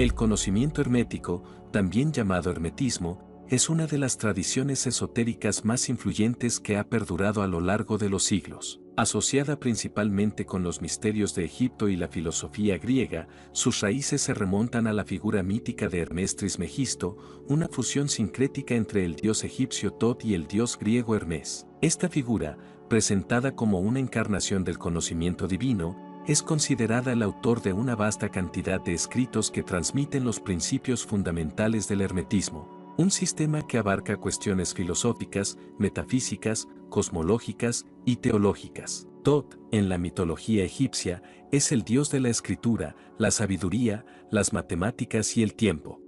El conocimiento hermético, también llamado hermetismo, es una de las tradiciones esotéricas más influyentes que ha perdurado a lo largo de los siglos. Asociada principalmente con los misterios de Egipto y la filosofía griega, sus raíces se remontan a la figura mítica de Hermes Trismegisto, una fusión sincrética entre el dios egipcio Tot y el dios griego Hermes. Esta figura, presentada como una encarnación del conocimiento divino, es considerada el autor de una vasta cantidad de escritos que transmiten los principios fundamentales del hermetismo. Un sistema que abarca cuestiones filosóficas, metafísicas, cosmológicas y teológicas. Tot, en la mitología egipcia, es el dios de la escritura, la sabiduría, las matemáticas y el tiempo.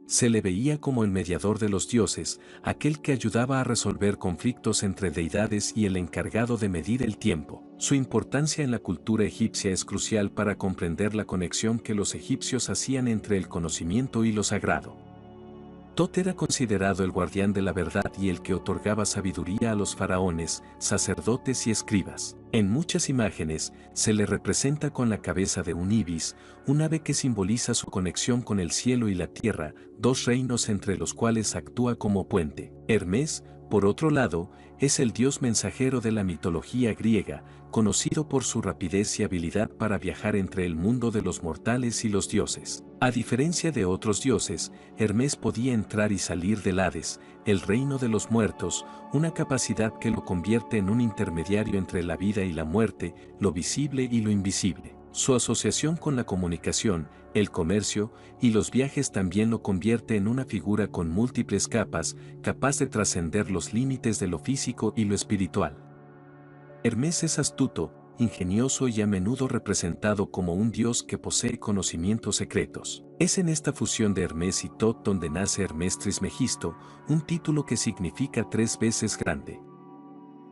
Se le veía como el mediador de los dioses, aquel que ayudaba a resolver conflictos entre deidades y el encargado de medir el tiempo. Su importancia en la cultura egipcia es crucial para comprender la conexión que los egipcios hacían entre el conocimiento y lo sagrado. Tot era considerado el guardián de la verdad y el que otorgaba sabiduría a los faraones, sacerdotes y escribas. En muchas imágenes, se le representa con la cabeza de un ibis, un ave que simboliza su conexión con el cielo y la tierra, dos reinos entre los cuales actúa como puente. Hermes, por otro lado, es el dios mensajero de la mitología griega, conocido por su rapidez y habilidad para viajar entre el mundo de los mortales y los dioses. A diferencia de otros dioses, Hermes podía entrar y salir del Hades, el reino de los muertos, una capacidad que lo convierte en un intermediario entre la vida y la muerte, lo visible y lo invisible. Su asociación con la comunicación, el comercio y los viajes también lo convierte en una figura con múltiples capas, capaz de trascender los límites de lo físico y lo espiritual. Hermes es astuto, ingenioso y a menudo representado como un dios que posee conocimientos secretos. Es en esta fusión de Hermes y Tot donde nace Hermes Trismegisto, un título que significa 3 veces grande.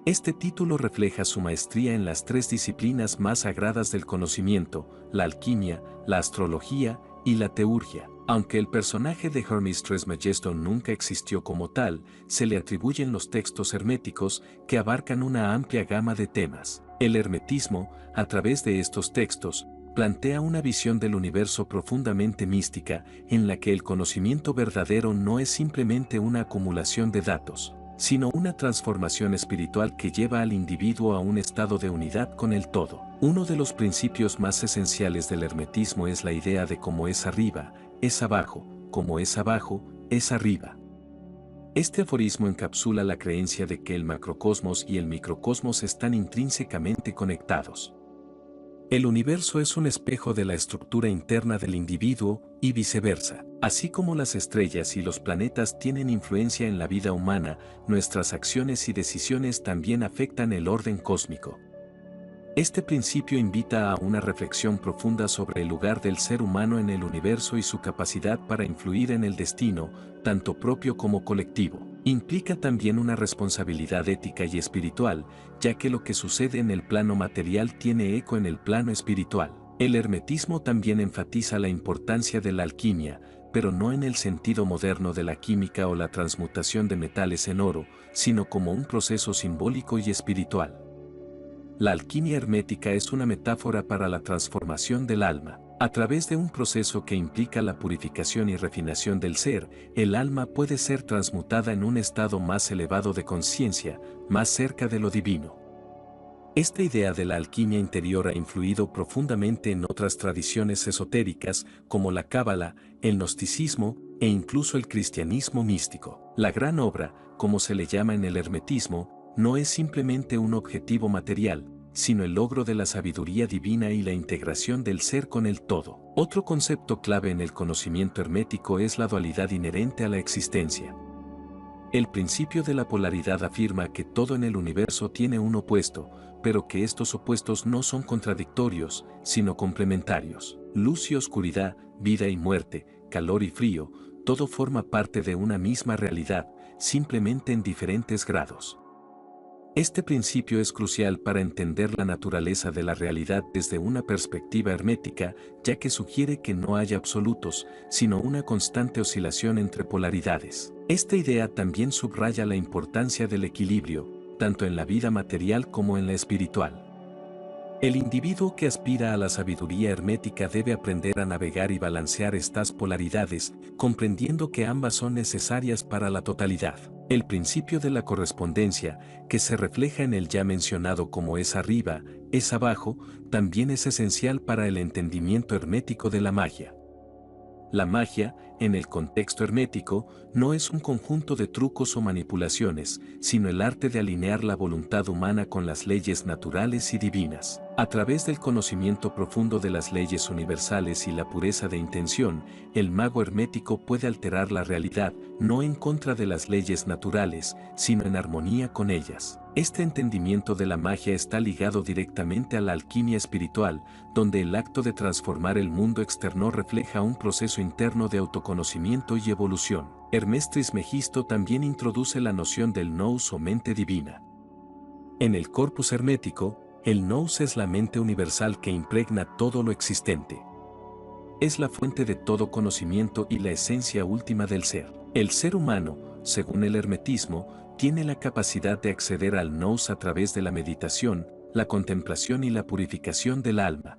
Este título refleja su maestría en las 3 disciplinas más sagradas del conocimiento, la alquimia, la astrología y la teurgia. Aunque el personaje de Hermes Trismegisto nunca existió como tal, se le atribuyen los textos herméticos que abarcan una amplia gama de temas. El hermetismo, a través de estos textos, plantea una visión del universo profundamente mística, en la que el conocimiento verdadero no es simplemente una acumulación de datos, sino una transformación espiritual que lleva al individuo a un estado de unidad con el todo. Uno de los principios más esenciales del hermetismo es la idea de cómo es arriba, es abajo, como es abajo, es arriba. Este aforismo encapsula la creencia de que el macrocosmos y el microcosmos están intrínsecamente conectados. El universo es un espejo de la estructura interna del individuo y viceversa. Así como las estrellas y los planetas tienen influencia en la vida humana, nuestras acciones y decisiones también afectan el orden cósmico. Este principio invita a una reflexión profunda sobre el lugar del ser humano en el universo y su capacidad para influir en el destino, tanto propio como colectivo. Implica también una responsabilidad ética y espiritual, ya que lo que sucede en el plano material tiene eco en el plano espiritual. El hermetismo también enfatiza la importancia de la alquimia, pero no en el sentido moderno de la química o la transmutación de metales en oro, sino como un proceso simbólico y espiritual. La alquimia hermética es una metáfora para la transformación del alma. A través de un proceso que implica la purificación y refinación del ser, el alma puede ser transmutada en un estado más elevado de conciencia, más cerca de lo divino. Esta idea de la alquimia interior ha influido profundamente en otras tradiciones esotéricas, como la cábala, el gnosticismo e incluso el cristianismo místico. La gran obra, como se le llama en el hermetismo, no es simplemente un objetivo material, sino el logro de la sabiduría divina y la integración del ser con el todo. Otro concepto clave en el conocimiento hermético es la dualidad inherente a la existencia. El principio de la polaridad afirma que todo en el universo tiene un opuesto, pero que estos opuestos no son contradictorios, sino complementarios. Luz y oscuridad, vida y muerte, calor y frío, todo forma parte de una misma realidad, simplemente en diferentes grados. Este principio es crucial para entender la naturaleza de la realidad desde una perspectiva hermética, ya que sugiere que no hay absolutos, sino una constante oscilación entre polaridades. Esta idea también subraya la importancia del equilibrio, tanto en la vida material como en la espiritual. El individuo que aspira a la sabiduría hermética debe aprender a navegar y balancear estas polaridades, comprendiendo que ambas son necesarias para la totalidad. El principio de la correspondencia, que se refleja en el ya mencionado como es arriba, es abajo, también es esencial para el entendimiento hermético de la magia. La magia, en el contexto hermético, no es un conjunto de trucos o manipulaciones, sino el arte de alinear la voluntad humana con las leyes naturales y divinas. A través del conocimiento profundo de las leyes universales y la pureza de intención, el mago hermético puede alterar la realidad, no en contra de las leyes naturales, sino en armonía con ellas. Este entendimiento de la magia está ligado directamente a la alquimia espiritual, donde el acto de transformar el mundo externo refleja un proceso interno de autoconocimiento y evolución. Hermes Trismegisto también introduce la noción del nous o mente divina. En el corpus hermético, el nous es la mente universal que impregna todo lo existente. Es la fuente de todo conocimiento y la esencia última del ser. El ser humano, según el hermetismo, tiene la capacidad de acceder al nous a través de la meditación, la contemplación y la purificación del alma.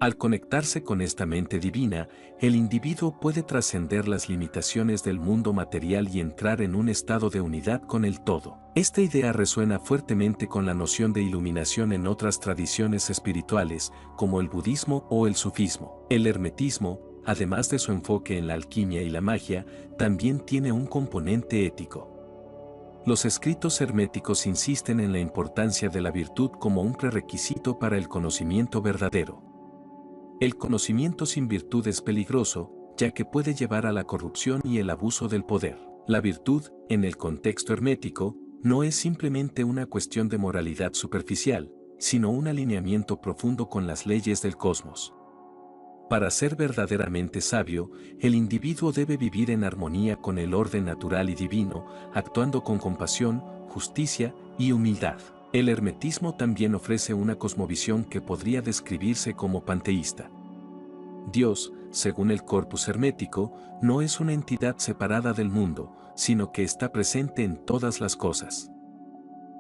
Al conectarse con esta mente divina, el individuo puede trascender las limitaciones del mundo material y entrar en un estado de unidad con el todo. Esta idea resuena fuertemente con la noción de iluminación en otras tradiciones espirituales, como el budismo o el sufismo. El hermetismo, además de su enfoque en la alquimia y la magia, también tiene un componente ético. Los escritos herméticos insisten en la importancia de la virtud como un prerequisito para el conocimiento verdadero. El conocimiento sin virtud es peligroso, ya que puede llevar a la corrupción y el abuso del poder. La virtud, en el contexto hermético, no es simplemente una cuestión de moralidad superficial, sino un alineamiento profundo con las leyes del cosmos. Para ser verdaderamente sabio, el individuo debe vivir en armonía con el orden natural y divino, actuando con compasión, justicia y humildad. El hermetismo también ofrece una cosmovisión que podría describirse como panteísta. Dios, según el corpus hermético, no es una entidad separada del mundo, sino que está presente en todas las cosas.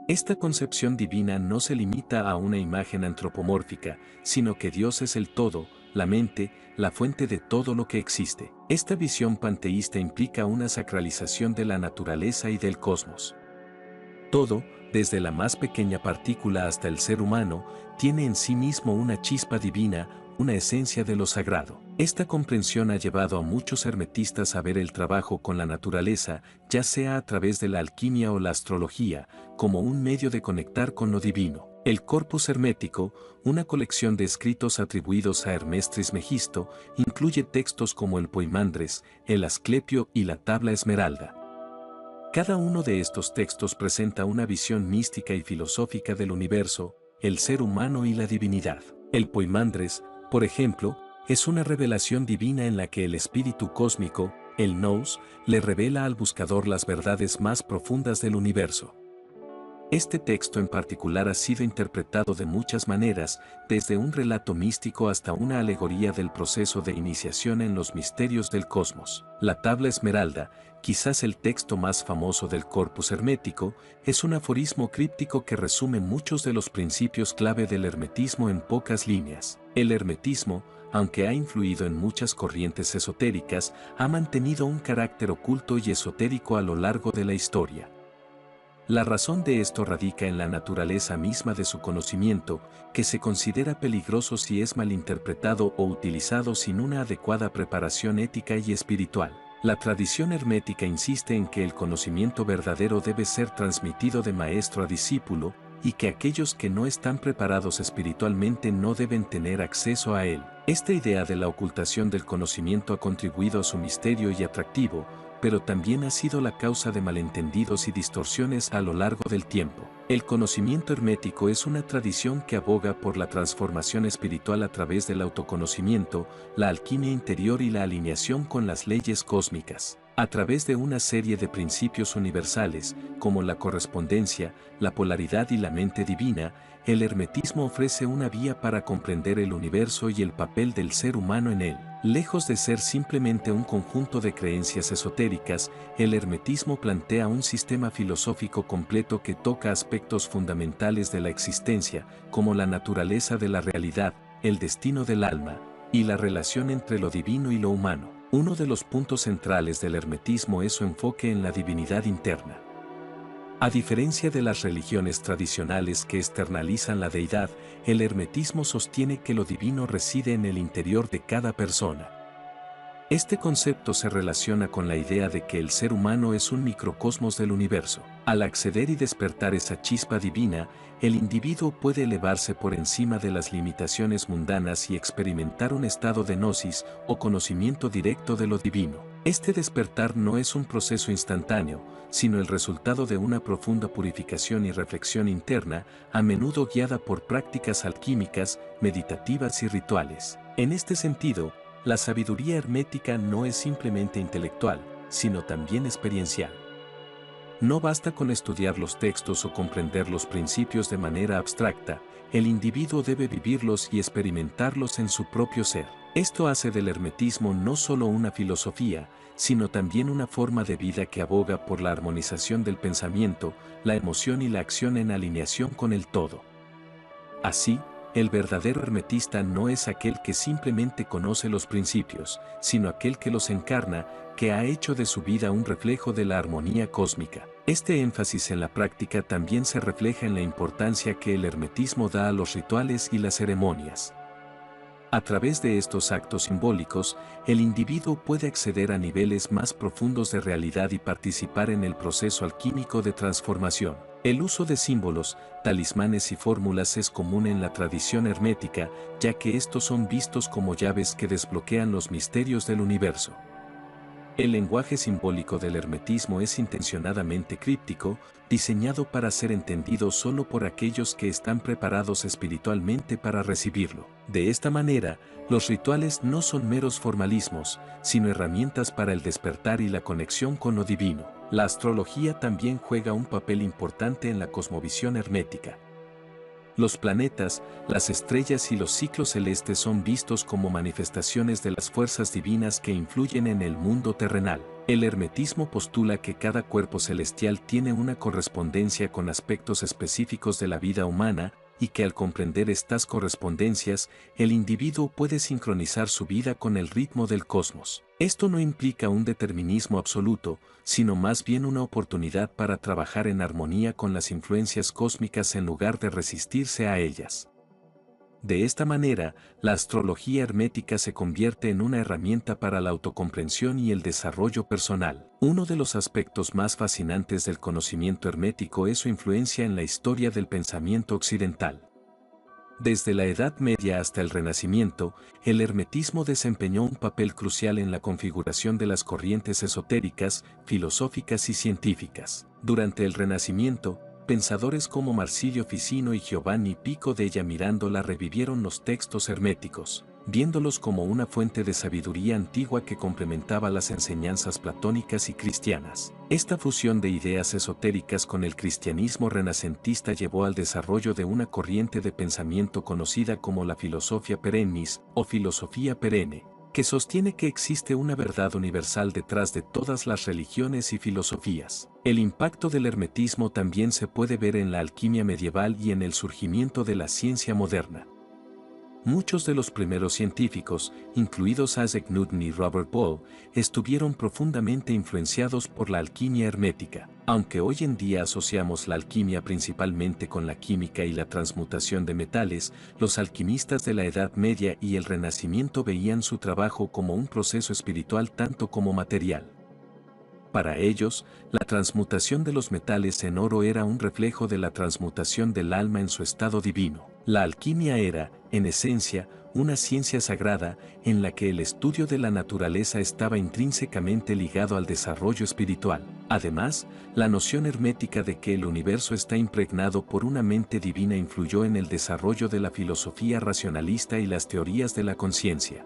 Esta concepción divina no se limita a una imagen antropomórfica, sino que Dios es el todo, la mente, la fuente de todo lo que existe. Esta visión panteísta implica una sacralización de la naturaleza y del cosmos. Todo, desde la más pequeña partícula hasta el ser humano, tiene en sí mismo una chispa divina, una esencia de lo sagrado. Esta comprensión ha llevado a muchos hermetistas a ver el trabajo con la naturaleza, ya sea a través de la alquimia o la astrología, como un medio de conectar con lo divino. El corpus hermético, una colección de escritos atribuidos a Hermes Trismegisto, incluye textos como el Poimandres, el Asclepio y la Tabla Esmeralda. Cada uno de estos textos presenta una visión mística y filosófica del universo, el ser humano y la divinidad. El Poimandres, por ejemplo, es una revelación divina en la que el espíritu cósmico, el nous, le revela al buscador las verdades más profundas del universo. Este texto en particular ha sido interpretado de muchas maneras, desde un relato místico hasta una alegoría del proceso de iniciación en los misterios del cosmos. La Tabla Esmeralda, quizás el texto más famoso del corpus hermético, es un aforismo críptico que resume muchos de los principios clave del hermetismo en pocas líneas. El hermetismo, aunque ha influido en muchas corrientes esotéricas, ha mantenido un carácter oculto y esotérico a lo largo de la historia. La razón de esto radica en la naturaleza misma de su conocimiento, que se considera peligroso si es malinterpretado o utilizado sin una adecuada preparación ética y espiritual. La tradición hermética insiste en que el conocimiento verdadero debe ser transmitido de maestro a discípulo, y que aquellos que no están preparados espiritualmente no deben tener acceso a él. Esta idea de la ocultación del conocimiento ha contribuido a su misterio y atractivo, pero también ha sido la causa de malentendidos y distorsiones a lo largo del tiempo. El conocimiento hermético es una tradición que aboga por la transformación espiritual a través del autoconocimiento, la alquimia interior y la alineación con las leyes cósmicas. A través de una serie de principios universales, como la correspondencia, la polaridad y la mente divina, el hermetismo ofrece una vía para comprender el universo y el papel del ser humano en él. Lejos de ser simplemente un conjunto de creencias esotéricas, el hermetismo plantea un sistema filosófico completo que toca aspectos fundamentales de la existencia, como la naturaleza de la realidad, el destino del alma, y la relación entre lo divino y lo humano. Uno de los puntos centrales del hermetismo es su enfoque en la divinidad interna. A diferencia de las religiones tradicionales que externalizan la deidad, el hermetismo sostiene que lo divino reside en el interior de cada persona. Este concepto se relaciona con la idea de que el ser humano es un microcosmos del universo. Al acceder y despertar esa chispa divina, el individuo puede elevarse por encima de las limitaciones mundanas y experimentar un estado de gnosis o conocimiento directo de lo divino. Este despertar no es un proceso instantáneo, sino el resultado de una profunda purificación y reflexión interna, a menudo guiada por prácticas alquímicas, meditativas y rituales. En este sentido, la sabiduría hermética no es simplemente intelectual, sino también experiencial. No basta con estudiar los textos o comprender los principios de manera abstracta, el individuo debe vivirlos y experimentarlos en su propio ser. Esto hace del hermetismo no solo una filosofía, sino también una forma de vida que aboga por la armonización del pensamiento, la emoción y la acción en alineación con el todo. Así, el verdadero hermetista no es aquel que simplemente conoce los principios, sino aquel que los encarna, que ha hecho de su vida un reflejo de la armonía cósmica. Este énfasis en la práctica también se refleja en la importancia que el hermetismo da a los rituales y las ceremonias. A través de estos actos simbólicos, el individuo puede acceder a niveles más profundos de realidad y participar en el proceso alquímico de transformación. El uso de símbolos, talismanes y fórmulas es común en la tradición hermética, ya que estos son vistos como llaves que desbloquean los misterios del universo. El lenguaje simbólico del hermetismo es intencionadamente críptico, diseñado para ser entendido solo por aquellos que están preparados espiritualmente para recibirlo. De esta manera, los rituales no son meros formalismos, sino herramientas para el despertar y la conexión con lo divino. La astrología también juega un papel importante en la cosmovisión hermética. Los planetas, las estrellas y los ciclos celestes son vistos como manifestaciones de las fuerzas divinas que influyen en el mundo terrenal. El hermetismo postula que cada cuerpo celestial tiene una correspondencia con aspectos específicos de la vida humana, y que al comprender estas correspondencias, el individuo puede sincronizar su vida con el ritmo del cosmos. Esto no implica un determinismo absoluto, sino más bien una oportunidad para trabajar en armonía con las influencias cósmicas en lugar de resistirse a ellas. De esta manera, la astrología hermética se convierte en una herramienta para la autocomprensión y el desarrollo personal. Uno de los aspectos más fascinantes del conocimiento hermético es su influencia en la historia del pensamiento occidental. Desde la Edad Media hasta el Renacimiento, el hermetismo desempeñó un papel crucial en la configuración de las corrientes esotéricas, filosóficas y científicas. Durante el Renacimiento, pensadores como Marsilio Ficino y Giovanni Pico della Mirandola revivieron los textos herméticos, viéndolos como una fuente de sabiduría antigua que complementaba las enseñanzas platónicas y cristianas. Esta fusión de ideas esotéricas con el cristianismo renacentista llevó al desarrollo de una corriente de pensamiento conocida como la filosofia perennis o filosofía perenne, que sostiene que existe una verdad universal detrás de todas las religiones y filosofías. El impacto del hermetismo también se puede ver en la alquimia medieval y en el surgimiento de la ciencia moderna. Muchos de los primeros científicos, incluidos Isaac Newton y Robert Boyle, estuvieron profundamente influenciados por la alquimia hermética. Aunque hoy en día asociamos la alquimia principalmente con la química y la transmutación de metales, los alquimistas de la Edad Media y el Renacimiento veían su trabajo como un proceso espiritual tanto como material. Para ellos, la transmutación de los metales en oro era un reflejo de la transmutación del alma en su estado divino. La alquimia era, en esencia, una ciencia sagrada en la que el estudio de la naturaleza estaba intrínsecamente ligado al desarrollo espiritual. Además, la noción hermética de que el universo está impregnado por una mente divina influyó en el desarrollo de la filosofía racionalista y las teorías de la conciencia.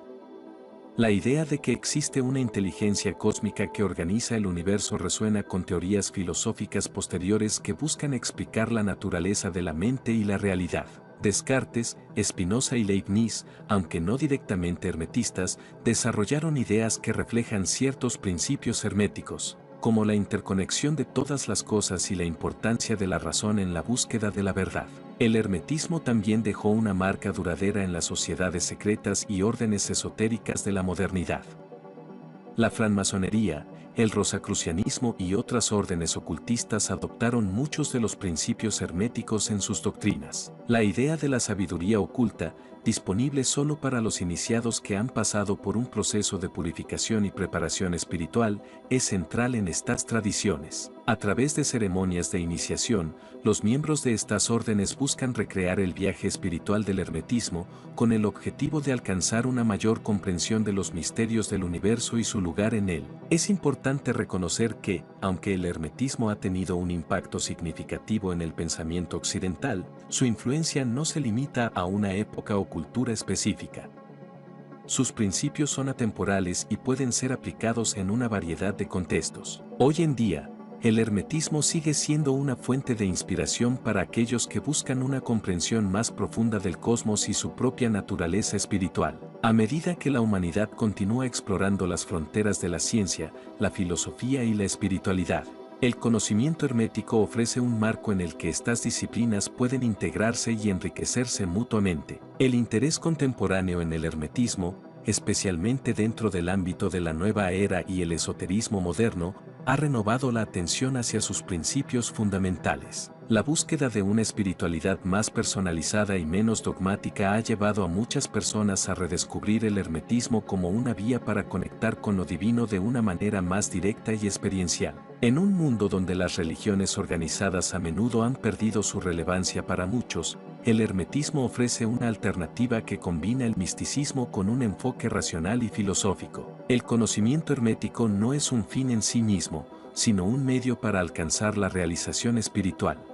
La idea de que existe una inteligencia cósmica que organiza el universo resuena con teorías filosóficas posteriores que buscan explicar la naturaleza de la mente y la realidad. Descartes, Spinoza y Leibniz, aunque no directamente hermetistas, desarrollaron ideas que reflejan ciertos principios herméticos, como la interconexión de todas las cosas y la importancia de la razón en la búsqueda de la verdad. El hermetismo también dejó una marca duradera en las sociedades secretas y órdenes esotéricas de la modernidad. La francmasonería, el rosacrucianismo y otras órdenes ocultistas adoptaron muchos de los principios herméticos en sus doctrinas. La idea de la sabiduría oculta, disponible solo para los iniciados que han pasado por un proceso de purificación y preparación espiritual, es central en estas tradiciones. A través de ceremonias de iniciación, los miembros de estas órdenes buscan recrear el viaje espiritual del hermetismo, con el objetivo de alcanzar una mayor comprensión de los misterios del universo y su lugar en él. Es importante reconocer que, aunque el hermetismo ha tenido un impacto significativo en el pensamiento occidental, su influencia no se limita a una época o cultura específica. Sus principios son atemporales y pueden ser aplicados en una variedad de contextos. Hoy en día, el hermetismo sigue siendo una fuente de inspiración para aquellos que buscan una comprensión más profunda del cosmos y su propia naturaleza espiritual. A medida que la humanidad continúa explorando las fronteras de la ciencia, la filosofía y la espiritualidad, el conocimiento hermético ofrece un marco en el que estas disciplinas pueden integrarse y enriquecerse mutuamente. El interés contemporáneo en el hermetismo, especialmente dentro del ámbito de la nueva era y el esoterismo moderno, ha renovado la atención hacia sus principios fundamentales. La búsqueda de una espiritualidad más personalizada y menos dogmática ha llevado a muchas personas a redescubrir el hermetismo como una vía para conectar con lo divino de una manera más directa y experiencial. En un mundo donde las religiones organizadas a menudo han perdido su relevancia para muchos, el hermetismo ofrece una alternativa que combina el misticismo con un enfoque racional y filosófico. El conocimiento hermético no es un fin en sí mismo, sino un medio para alcanzar la realización espiritual.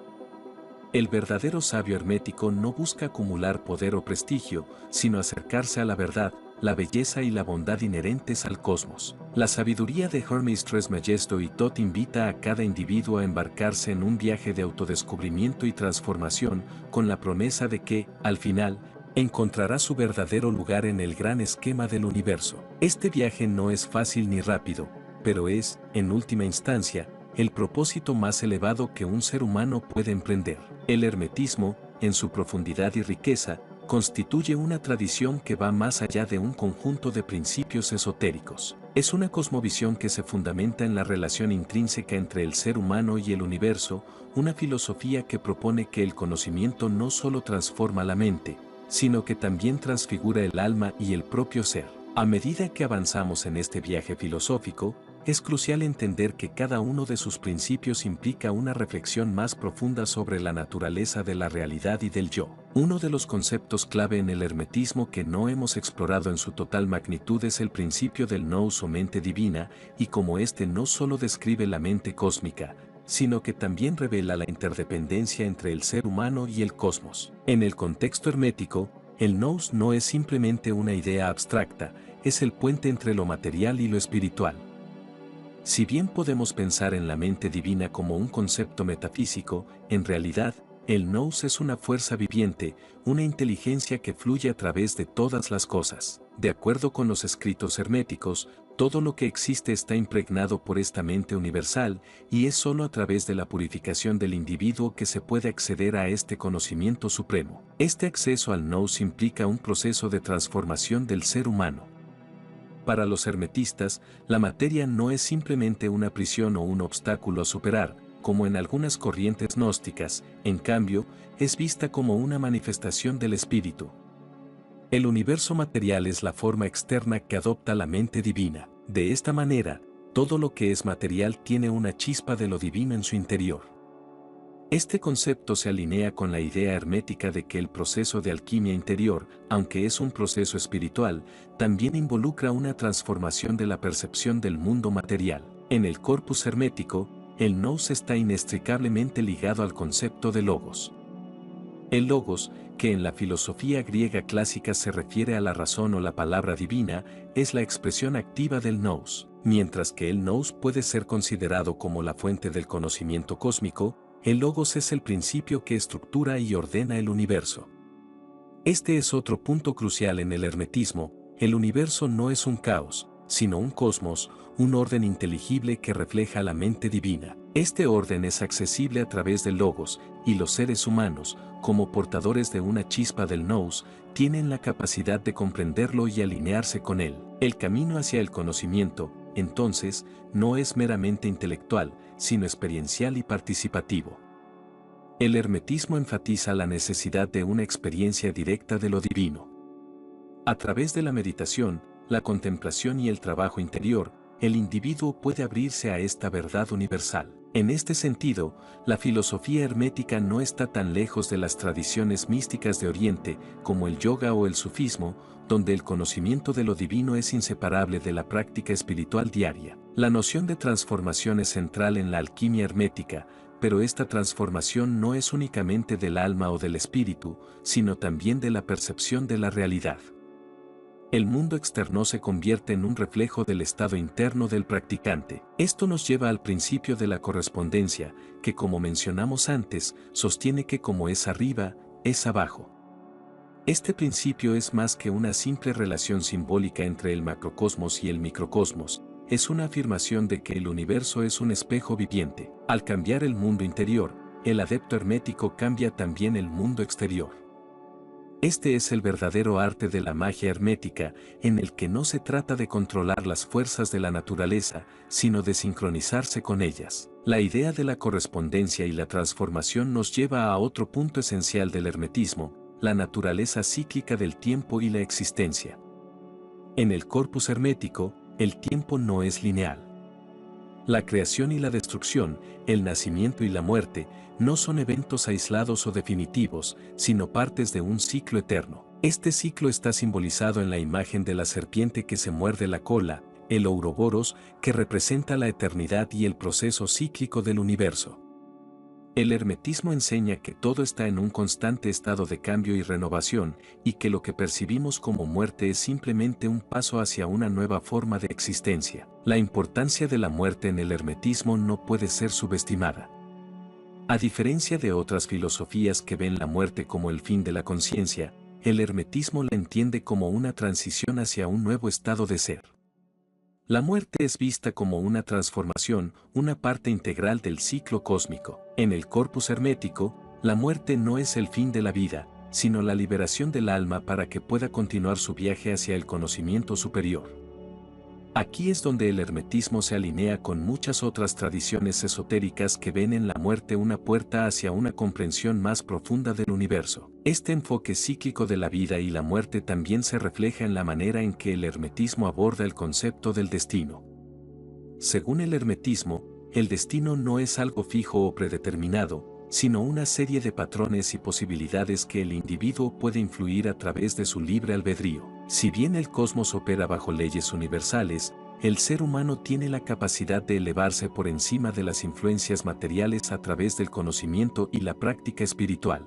El verdadero sabio hermético no busca acumular poder o prestigio, sino acercarse a la verdad, la belleza y la bondad inherentes al cosmos. La sabiduría de Hermes Trismegisto y Thoth invita a cada individuo a embarcarse en un viaje de autodescubrimiento y transformación, con la promesa de que, al final, encontrará su verdadero lugar en el gran esquema del universo. Este viaje no es fácil ni rápido, pero es, en última instancia, el propósito más elevado que un ser humano puede emprender. El hermetismo, en su profundidad y riqueza, constituye una tradición que va más allá de un conjunto de principios esotéricos. Es una cosmovisión que se fundamenta en la relación intrínseca entre el ser humano y el universo, una filosofía que propone que el conocimiento no solo transforma la mente, sino que también transfigura el alma y el propio ser. A medida que avanzamos en este viaje filosófico, es crucial entender que cada uno de sus principios implica una reflexión más profunda sobre la naturaleza de la realidad y del yo. Uno de los conceptos clave en el hermetismo que no hemos explorado en su total magnitud es el principio del nous o mente divina, y como este no solo describe la mente cósmica, sino que también revela la interdependencia entre el ser humano y el cosmos. En el contexto hermético, el nous no es simplemente una idea abstracta, es el puente entre lo material y lo espiritual. Si bien podemos pensar en la mente divina como un concepto metafísico, en realidad, el nous es una fuerza viviente, una inteligencia que fluye a través de todas las cosas. De acuerdo con los escritos herméticos, todo lo que existe está impregnado por esta mente universal, y es solo a través de la purificación del individuo que se puede acceder a este conocimiento supremo. Este acceso al nous implica un proceso de transformación del ser humano. Para los hermetistas, la materia no es simplemente una prisión o un obstáculo a superar, como en algunas corrientes gnósticas, en cambio, es vista como una manifestación del espíritu. El universo material es la forma externa que adopta la mente divina. De esta manera, todo lo que es material tiene una chispa de lo divino en su interior. Este concepto se alinea con la idea hermética de que el proceso de alquimia interior, aunque es un proceso espiritual, también involucra una transformación de la percepción del mundo material. En el corpus hermético, el nous está inextricablemente ligado al concepto de logos. El logos, que en la filosofía griega clásica se refiere a la razón o la palabra divina, es la expresión activa del nous. Mientras que el nous puede ser considerado como la fuente del conocimiento cósmico, el logos es el principio que estructura y ordena el universo. Este es otro punto crucial en el hermetismo: el universo no es un caos, sino un cosmos, un orden inteligible que refleja la mente divina. Este orden es accesible a través del logos, y los seres humanos, como portadores de una chispa del nous, tienen la capacidad de comprenderlo y alinearse con él. El camino hacia el conocimiento, entonces, no es meramente intelectual, sino experiencial y participativo. El hermetismo enfatiza la necesidad de una experiencia directa de lo divino. A través de la meditación, la contemplación y el trabajo interior, el individuo puede abrirse a esta verdad universal. En este sentido, la filosofía hermética no está tan lejos de las tradiciones místicas de Oriente, como el yoga o el sufismo, donde el conocimiento de lo divino es inseparable de la práctica espiritual diaria. La noción de transformación es central en la alquimia hermética, pero esta transformación no es únicamente del alma o del espíritu, sino también de la percepción de la realidad. El mundo externo se convierte en un reflejo del estado interno del practicante. Esto nos lleva al principio de la correspondencia, que, como mencionamos antes, sostiene que como es arriba, es abajo. Este principio es más que una simple relación simbólica entre el macrocosmos y el microcosmos, es una afirmación de que el universo es un espejo viviente. Al cambiar el mundo interior, el adepto hermético cambia también el mundo exterior. Este es el verdadero arte de la magia hermética, en el que no se trata de controlar las fuerzas de la naturaleza, sino de sincronizarse con ellas. La idea de la correspondencia y la transformación nos lleva a otro punto esencial del hermetismo: la naturaleza cíclica del tiempo y la existencia. En el corpus hermético, el tiempo no es lineal. La creación y la destrucción, el nacimiento y la muerte, no son eventos aislados o definitivos, sino partes de un ciclo eterno. Este ciclo está simbolizado en la imagen de la serpiente que se muerde la cola, el Ouroboros, que representa la eternidad y el proceso cíclico del universo. El hermetismo enseña que todo está en un constante estado de cambio y renovación, y que lo que percibimos como muerte es simplemente un paso hacia una nueva forma de existencia. La importancia de la muerte en el hermetismo no puede ser subestimada. A diferencia de otras filosofías que ven la muerte como el fin de la conciencia, el hermetismo la entiende como una transición hacia un nuevo estado de ser. La muerte es vista como una transformación, una parte integral del ciclo cósmico. En el corpus hermético, la muerte no es el fin de la vida, sino la liberación del alma para que pueda continuar su viaje hacia el conocimiento superior. Aquí es donde el hermetismo se alinea con muchas otras tradiciones esotéricas que ven en la muerte una puerta hacia una comprensión más profunda del universo. Este enfoque cíclico de la vida y la muerte también se refleja en la manera en que el hermetismo aborda el concepto del destino. Según el hermetismo, el destino no es algo fijo o predeterminado, sino una serie de patrones y posibilidades que el individuo puede influir a través de su libre albedrío. Si bien el cosmos opera bajo leyes universales, el ser humano tiene la capacidad de elevarse por encima de las influencias materiales a través del conocimiento y la práctica espiritual.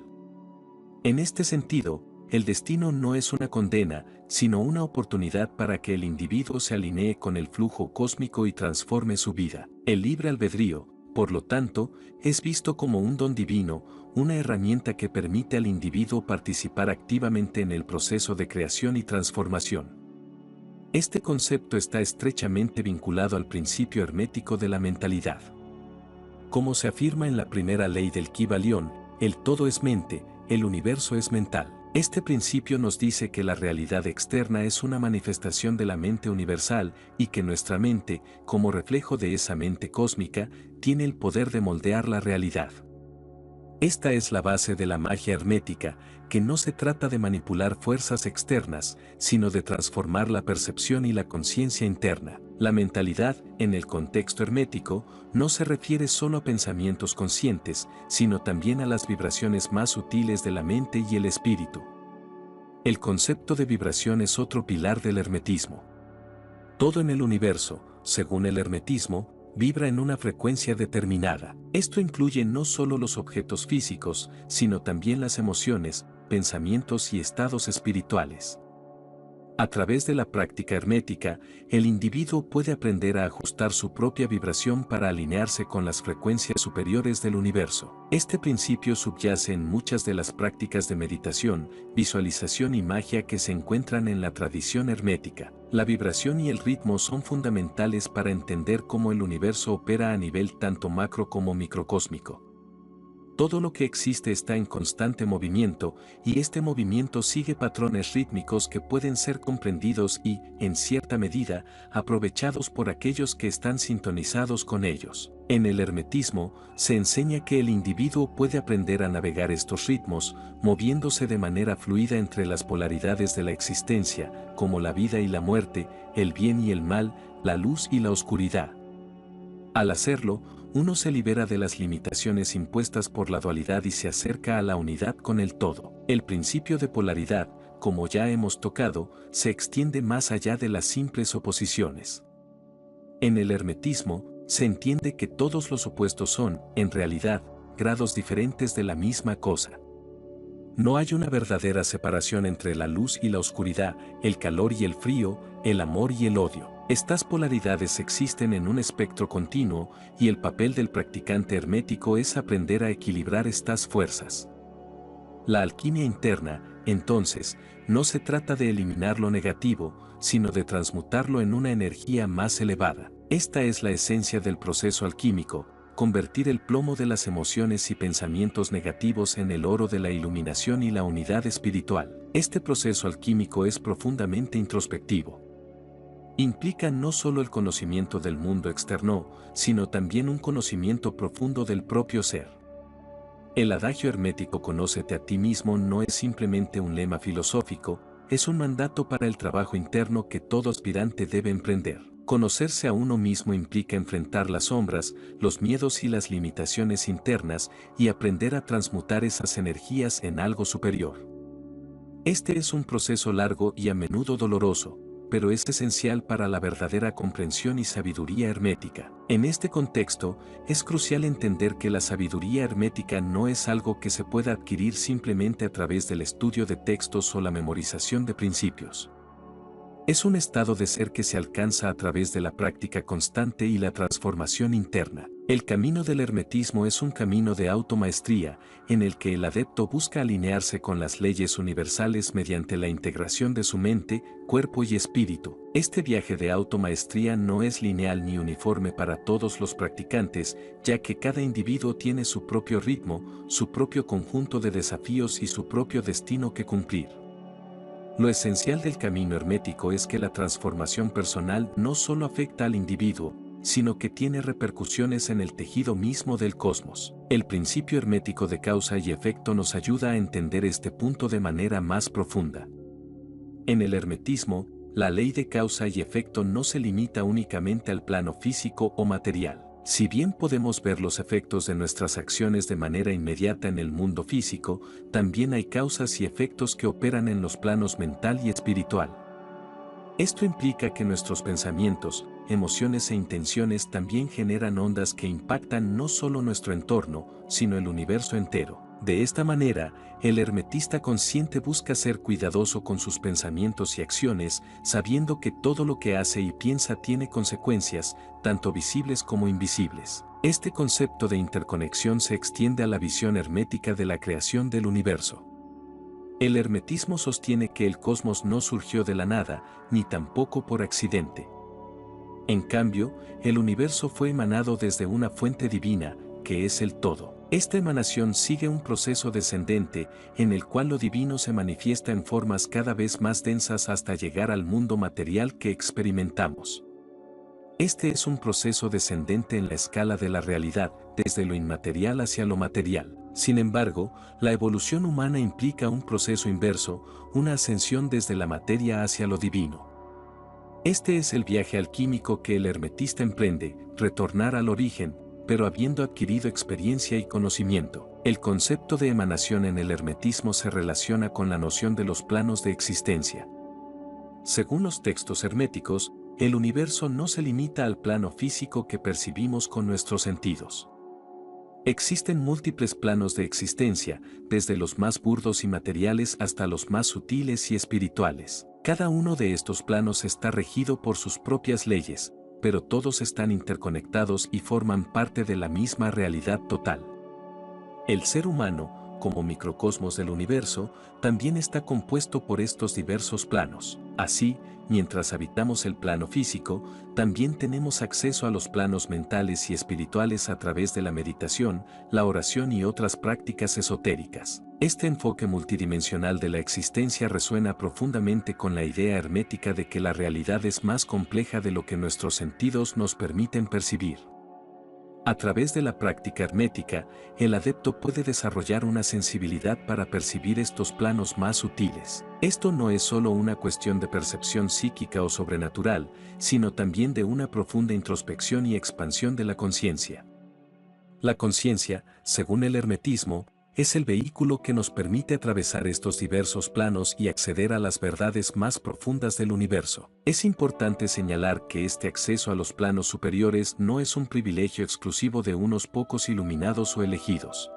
En este sentido, el destino no es una condena, sino una oportunidad para que el individuo se alinee con el flujo cósmico y transforme su vida. El libre albedrío, por lo tanto, es visto como un don divino, una herramienta que permite al individuo participar activamente en el proceso de creación y transformación. Este concepto está estrechamente vinculado al principio hermético de la mentalidad. Como se afirma en la primera ley del Kybalión, el todo es mente, el universo es mental. Este principio nos dice que la realidad externa es una manifestación de la mente universal y que nuestra mente, como reflejo de esa mente cósmica, tiene el poder de moldear la realidad. Esta es la base de la magia hermética, que no se trata de manipular fuerzas externas, sino de transformar la percepción y la conciencia interna. La mentalidad, en el contexto hermético, no se refiere solo a pensamientos conscientes, sino también a las vibraciones más sutiles de la mente y el espíritu. El concepto de vibración es otro pilar del hermetismo. Todo en el universo, según el hermetismo, vibra en una frecuencia determinada. Esto incluye no solo los objetos físicos, sino también las emociones, pensamientos y estados espirituales. A través de la práctica hermética, el individuo puede aprender a ajustar su propia vibración para alinearse con las frecuencias superiores del universo. Este principio subyace en muchas de las prácticas de meditación, visualización y magia que se encuentran en la tradición hermética. La vibración y el ritmo son fundamentales para entender cómo el universo opera a nivel tanto macro como microcósmico. Todo lo que existe está en constante movimiento, y este movimiento sigue patrones rítmicos que pueden ser comprendidos y, en cierta medida, aprovechados por aquellos que están sintonizados con ellos. En el hermetismo, se enseña que el individuo puede aprender a navegar estos ritmos, moviéndose de manera fluida entre las polaridades de la existencia, como la vida y la muerte, el bien y el mal, la luz y la oscuridad. Al hacerlo, uno se libera de las limitaciones impuestas por la dualidad y se acerca a la unidad con el todo. El principio de polaridad, como ya hemos tocado, se extiende más allá de las simples oposiciones. En el hermetismo, se entiende que todos los opuestos son, en realidad, grados diferentes de la misma cosa. No hay una verdadera separación entre la luz y la oscuridad, el calor y el frío, el amor y el odio. Estas polaridades existen en un espectro continuo, y el papel del practicante hermético es aprender a equilibrar estas fuerzas. La alquimia interna, entonces, no se trata de eliminar lo negativo, sino de transmutarlo en una energía más elevada. Esta es la esencia del proceso alquímico: convertir el plomo de las emociones y pensamientos negativos en el oro de la iluminación y la unidad espiritual. Este proceso alquímico es profundamente introspectivo. Implica no solo el conocimiento del mundo externo, sino también un conocimiento profundo del propio ser. El adagio hermético "Conócete a ti mismo" no es simplemente un lema filosófico, es un mandato para el trabajo interno que todo aspirante debe emprender. Conocerse a uno mismo implica enfrentar las sombras, los miedos y las limitaciones internas, y aprender a transmutar esas energías en algo superior. Este es un proceso largo y a menudo doloroso, pero es esencial para la verdadera comprensión y sabiduría hermética. En este contexto, es crucial entender que la sabiduría hermética no es algo que se pueda adquirir simplemente a través del estudio de textos o la memorización de principios. Es un estado de ser que se alcanza a través de la práctica constante y la transformación interna. El camino del hermetismo es un camino de automaestría, en el que el adepto busca alinearse con las leyes universales mediante la integración de su mente, cuerpo y espíritu. Este viaje de automaestría no es lineal ni uniforme para todos los practicantes, ya que cada individuo tiene su propio ritmo, su propio conjunto de desafíos y su propio destino que cumplir. Lo esencial del camino hermético es que la transformación personal no solo afecta al individuo, sino que tiene repercusiones en el tejido mismo del cosmos. El principio hermético de causa y efecto nos ayuda a entender este punto de manera más profunda. En el hermetismo, la ley de causa y efecto no se limita únicamente al plano físico o material. Si bien podemos ver los efectos de nuestras acciones de manera inmediata en el mundo físico, también hay causas y efectos que operan en los planos mental y espiritual. Esto implica que nuestros pensamientos, emociones e intenciones también generan ondas que impactan no solo nuestro entorno, sino el universo entero. De esta manera, el hermetista consciente busca ser cuidadoso con sus pensamientos y acciones, sabiendo que todo lo que hace y piensa tiene consecuencias, tanto visibles como invisibles. Este concepto de interconexión se extiende a la visión hermética de la creación del universo. El hermetismo sostiene que el cosmos no surgió de la nada, ni tampoco por accidente. En cambio, el universo fue emanado desde una fuente divina, que es el todo. Esta emanación sigue un proceso descendente, en el cual lo divino se manifiesta en formas cada vez más densas hasta llegar al mundo material que experimentamos. Este es un proceso descendente en la escala de la realidad, desde lo inmaterial hacia lo material. Sin embargo, la evolución humana implica un proceso inverso, una ascensión desde la materia hacia lo divino. Este es el viaje alquímico que el hermetista emprende, retornar al origen, pero habiendo adquirido experiencia y conocimiento. El concepto de emanación en el hermetismo se relaciona con la noción de los planos de existencia. Según los textos herméticos, el universo no se limita al plano físico que percibimos con nuestros sentidos. Existen múltiples planos de existencia, desde los más burdos y materiales hasta los más sutiles y espirituales. Cada uno de estos planos está regido por sus propias leyes, pero todos están interconectados y forman parte de la misma realidad total. El ser humano, como microcosmos del universo, también está compuesto por estos diversos planos. Así, mientras habitamos el plano físico, también tenemos acceso a los planos mentales y espirituales a través de la meditación, la oración y otras prácticas esotéricas. Este enfoque multidimensional de la existencia resuena profundamente con la idea hermética de que la realidad es más compleja de lo que nuestros sentidos nos permiten percibir. A través de la práctica hermética, el adepto puede desarrollar una sensibilidad para percibir estos planos más sutiles. Esto no es solo una cuestión de percepción psíquica o sobrenatural, sino también de una profunda introspección y expansión de la conciencia. La conciencia, según el hermetismo, es el vehículo que nos permite atravesar estos diversos planos y acceder a las verdades más profundas del universo. Es importante señalar que este acceso a los planos superiores no es un privilegio exclusivo de unos pocos iluminados o elegidos.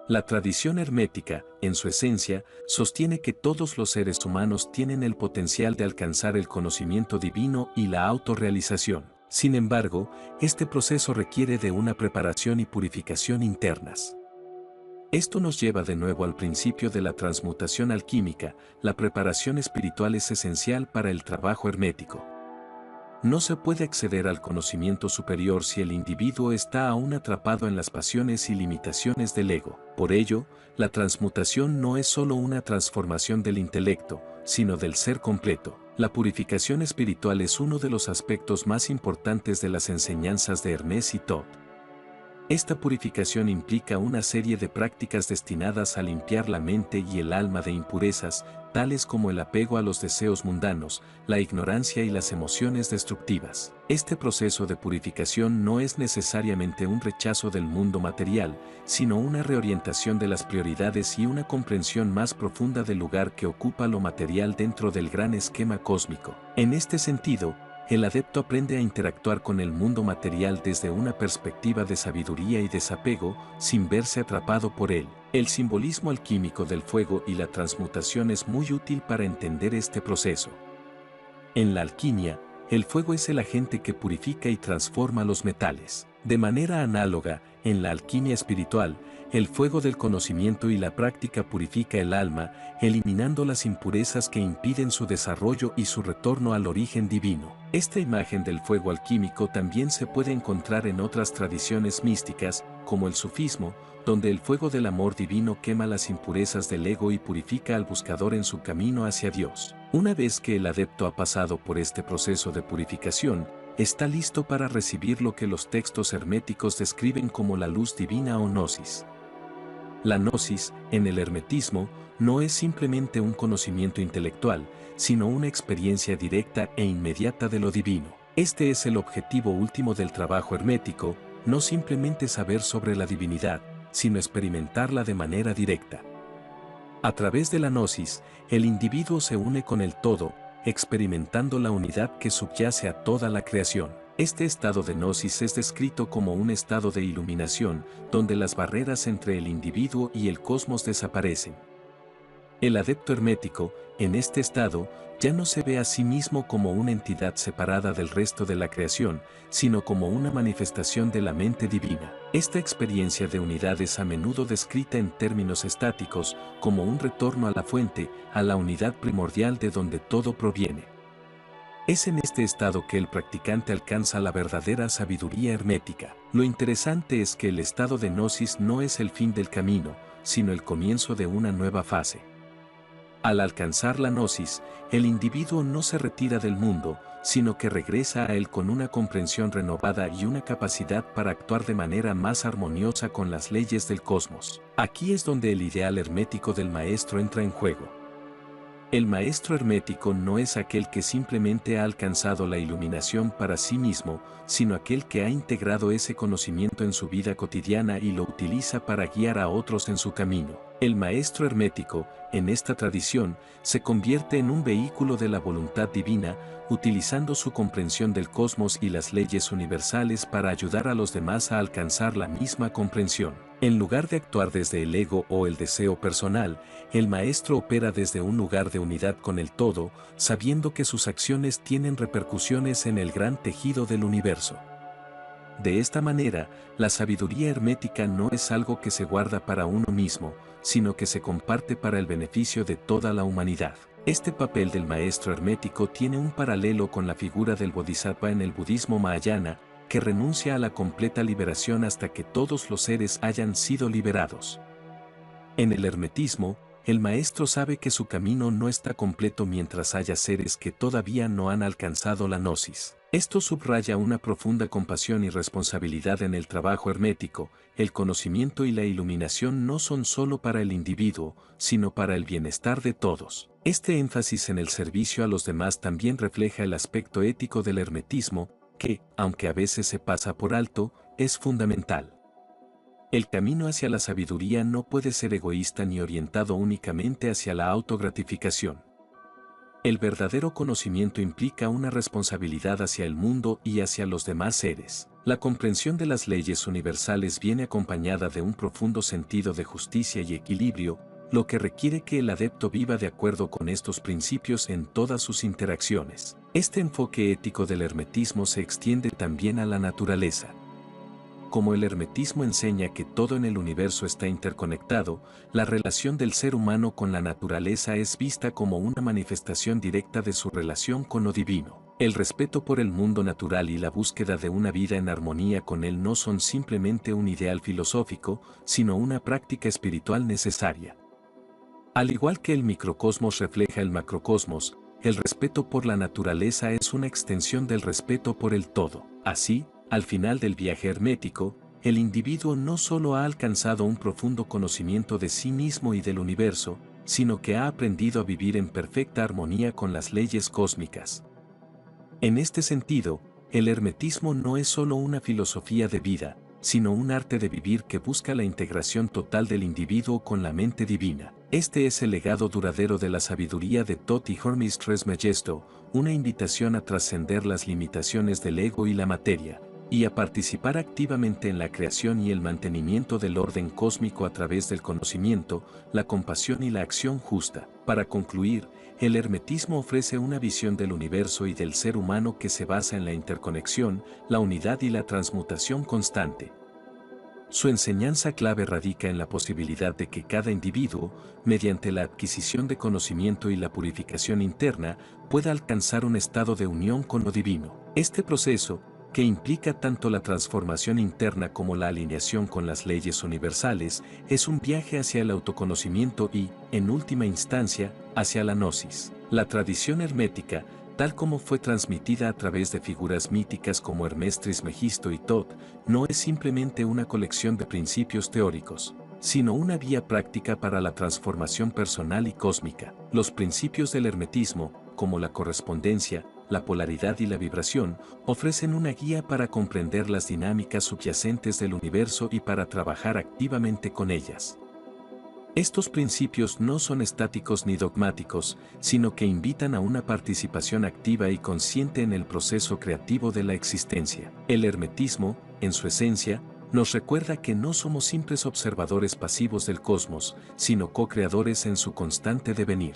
La tradición hermética, en su esencia, sostiene que todos los seres humanos tienen el potencial de alcanzar el conocimiento divino y la autorrealización. Sin embargo, este proceso requiere de una preparación y purificación internas. Esto nos lleva de nuevo al principio de la transmutación alquímica. La preparación espiritual es esencial para el trabajo hermético. No se puede acceder al conocimiento superior si el individuo está aún atrapado en las pasiones y limitaciones del ego. Por ello, la transmutación no es solo una transformación del intelecto, sino del ser completo. La purificación espiritual es uno de los aspectos más importantes de las enseñanzas de Hermés y Thoth. Esta purificación implica una serie de prácticas destinadas a limpiar la mente y el alma de impurezas, tales como el apego a los deseos mundanos, la ignorancia y las emociones destructivas. Este proceso de purificación no es necesariamente un rechazo del mundo material, sino una reorientación de las prioridades y una comprensión más profunda del lugar que ocupa lo material dentro del gran esquema cósmico. En este sentido, el adepto aprende a interactuar con el mundo material desde una perspectiva de sabiduría y desapego, sin verse atrapado por él. El simbolismo alquímico del fuego y la transmutación es muy útil para entender este proceso. En la alquimia, el fuego es el agente que purifica y transforma los metales. De manera análoga, en la alquimia espiritual, el fuego del conocimiento y la práctica purifica el alma, eliminando las impurezas que impiden su desarrollo y su retorno al origen divino. Esta imagen del fuego alquímico también se puede encontrar en otras tradiciones místicas, como el sufismo, donde el fuego del amor divino quema las impurezas del ego y purifica al buscador en su camino hacia Dios. Una vez que el adepto ha pasado por este proceso de purificación, está listo para recibir lo que los textos herméticos describen como la luz divina o gnosis. La gnosis, en el hermetismo, no es simplemente un conocimiento intelectual, sino una experiencia directa e inmediata de lo divino. Este es el objetivo último del trabajo hermético, no simplemente saber sobre la divinidad, sino experimentarla de manera directa. A través de la gnosis, el individuo se une con el todo, experimentando la unidad que subyace a toda la creación. Este estado de gnosis es descrito como un estado de iluminación, donde las barreras entre el individuo y el cosmos desaparecen. El adepto hermético, en este estado, ya no se ve a sí mismo como una entidad separada del resto de la creación, sino como una manifestación de la mente divina. Esta experiencia de unidad es a menudo descrita en términos estáticos, como un retorno a la fuente, a la unidad primordial de donde todo proviene. Es en este estado que el practicante alcanza la verdadera sabiduría hermética. Lo interesante es que el estado de gnosis no es el fin del camino, sino el comienzo de una nueva fase. Al alcanzar la gnosis, el individuo no se retira del mundo, sino que regresa a él con una comprensión renovada y una capacidad para actuar de manera más armoniosa con las leyes del cosmos. Aquí es donde el ideal hermético del maestro entra en juego. El maestro hermético no es aquel que simplemente ha alcanzado la iluminación para sí mismo, sino aquel que ha integrado ese conocimiento en su vida cotidiana y lo utiliza para guiar a otros en su camino. El maestro hermético, en esta tradición, se convierte en un vehículo de la voluntad divina, utilizando su comprensión del cosmos y las leyes universales para ayudar a los demás a alcanzar la misma comprensión. En lugar de actuar desde el ego o el deseo personal, el maestro opera desde un lugar de unidad con el todo, sabiendo que sus acciones tienen repercusiones en el gran tejido del universo. De esta manera, la sabiduría hermética no es algo que se guarda para uno mismo, sino que se comparte para el beneficio de toda la humanidad. Este papel del maestro hermético tiene un paralelo con la figura del bodhisattva en el budismo mahayana, que renuncia a la completa liberación hasta que todos los seres hayan sido liberados. En el hermetismo, el maestro sabe que su camino no está completo mientras haya seres que todavía no han alcanzado la gnosis. Esto subraya una profunda compasión y responsabilidad en el trabajo hermético. El conocimiento y la iluminación no son solo para el individuo, sino para el bienestar de todos. Este énfasis en el servicio a los demás también refleja el aspecto ético del hermetismo, que, aunque a veces se pasa por alto, es fundamental. El camino hacia la sabiduría no puede ser egoísta ni orientado únicamente hacia la autogratificación. El verdadero conocimiento implica una responsabilidad hacia el mundo y hacia los demás seres. La comprensión de las leyes universales viene acompañada de un profundo sentido de justicia y equilibrio, lo que requiere que el adepto viva de acuerdo con estos principios en todas sus interacciones. Este enfoque ético del hermetismo se extiende también a la naturaleza. Como el hermetismo enseña que todo en el universo está interconectado, la relación del ser humano con la naturaleza es vista como una manifestación directa de su relación con lo divino. El respeto por el mundo natural y la búsqueda de una vida en armonía con él no son simplemente un ideal filosófico, sino una práctica espiritual necesaria. Al igual que el microcosmos refleja el macrocosmos, el respeto por la naturaleza es una extensión del respeto por el todo. Así, al final del viaje hermético, el individuo no solo ha alcanzado un profundo conocimiento de sí mismo y del universo, sino que ha aprendido a vivir en perfecta armonía con las leyes cósmicas. En este sentido, el hermetismo no es solo una filosofía de vida, sino un arte de vivir que busca la integración total del individuo con la mente divina. Este es el legado duradero de la sabiduría de Thoth y Hermes Trismegisto, una invitación a trascender las limitaciones del ego y la materia, y a participar activamente en la creación y el mantenimiento del orden cósmico a través del conocimiento, la compasión y la acción justa. Para concluir, el hermetismo ofrece una visión del universo y del ser humano que se basa en la interconexión, la unidad y la transmutación constante. Su enseñanza clave radica en la posibilidad de que cada individuo, mediante la adquisición de conocimiento y la purificación interna, pueda alcanzar un estado de unión con lo divino. Este proceso, que implica tanto la transformación interna como la alineación con las leyes universales, es un viaje hacia el autoconocimiento y, en última instancia, hacia la gnosis. La tradición hermética, tal como fue transmitida a través de figuras míticas como Hermes Trismegisto y Thoth, no es simplemente una colección de principios teóricos, sino una vía práctica para la transformación personal y cósmica. Los principios del hermetismo, como la correspondencia, la polaridad y la vibración, ofrecen una guía para comprender las dinámicas subyacentes del universo y para trabajar activamente con ellas. Estos principios no son estáticos ni dogmáticos, sino que invitan a una participación activa y consciente en el proceso creativo de la existencia. El hermetismo, en su esencia, nos recuerda que no somos simples observadores pasivos del cosmos, sino co-creadores en su constante devenir.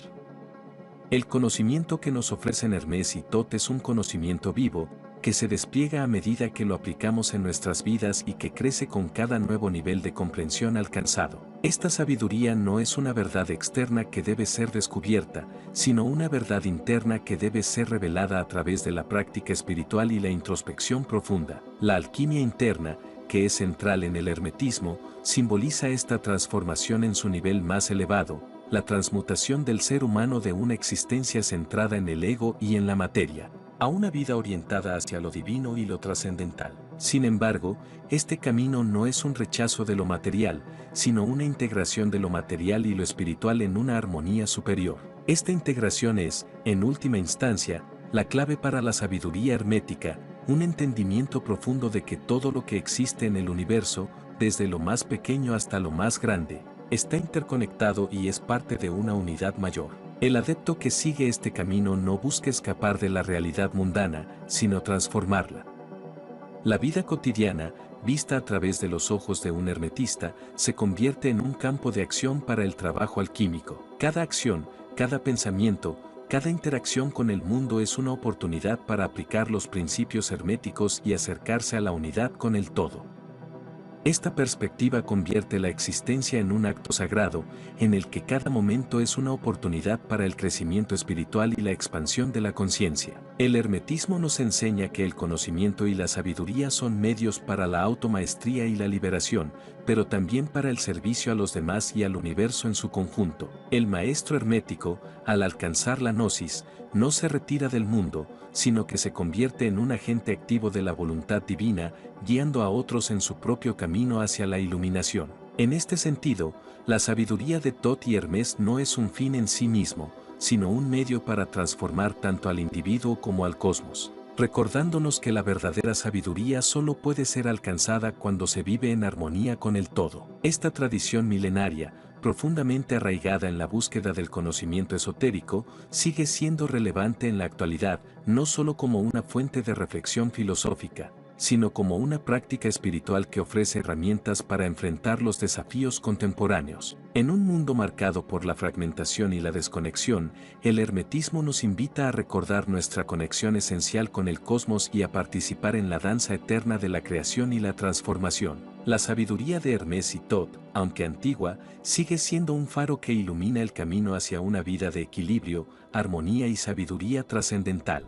El conocimiento que nos ofrecen Hermes y Thoth es un conocimiento vivo, que se despliega a medida que lo aplicamos en nuestras vidas y que crece con cada nuevo nivel de comprensión alcanzado. Esta sabiduría no es una verdad externa que debe ser descubierta, sino una verdad interna que debe ser revelada a través de la práctica espiritual y la introspección profunda. La alquimia interna, que es central en el hermetismo, simboliza esta transformación en su nivel más elevado, la transmutación del ser humano de una existencia centrada en el ego y en la materia, a una vida orientada hacia lo divino y lo trascendental. Sin embargo, este camino no es un rechazo de lo material, sino una integración de lo material y lo espiritual en una armonía superior. Esta integración es, en última instancia, la clave para la sabiduría hermética, un entendimiento profundo de que todo lo que existe en el universo, desde lo más pequeño hasta lo más grande, está interconectado y es parte de una unidad mayor. El adepto que sigue este camino no busca escapar de la realidad mundana, sino transformarla. La vida cotidiana, vista a través de los ojos de un hermetista, se convierte en un campo de acción para el trabajo alquímico. Cada acción, cada pensamiento, cada interacción con el mundo es una oportunidad para aplicar los principios herméticos y acercarse a la unidad con el todo. Esta perspectiva convierte la existencia en un acto sagrado, en el que cada momento es una oportunidad para el crecimiento espiritual y la expansión de la conciencia. El hermetismo nos enseña que el conocimiento y la sabiduría son medios para la automaestría y la liberación, pero también para el servicio a los demás y al universo en su conjunto. El maestro hermético, al alcanzar la gnosis, no se retira del mundo, sino que se convierte en un agente activo de la voluntad divina, guiando a otros en su propio camino hacia la iluminación. En este sentido, la sabiduría de Thoth y Hermes no es un fin en sí mismo, sino un medio para transformar tanto al individuo como al cosmos, recordándonos que la verdadera sabiduría solo puede ser alcanzada cuando se vive en armonía con el todo. Esta tradición milenaria, profundamente arraigada en la búsqueda del conocimiento esotérico, sigue siendo relevante en la actualidad, no solo como una fuente de reflexión filosófica, sino como una práctica espiritual que ofrece herramientas para enfrentar los desafíos contemporáneos. En un mundo marcado por la fragmentación y la desconexión, el hermetismo nos invita a recordar nuestra conexión esencial con el cosmos y a participar en la danza eterna de la creación y la transformación. La sabiduría de Hermes y Thoth, aunque antigua, sigue siendo un faro que ilumina el camino hacia una vida de equilibrio, armonía y sabiduría trascendental.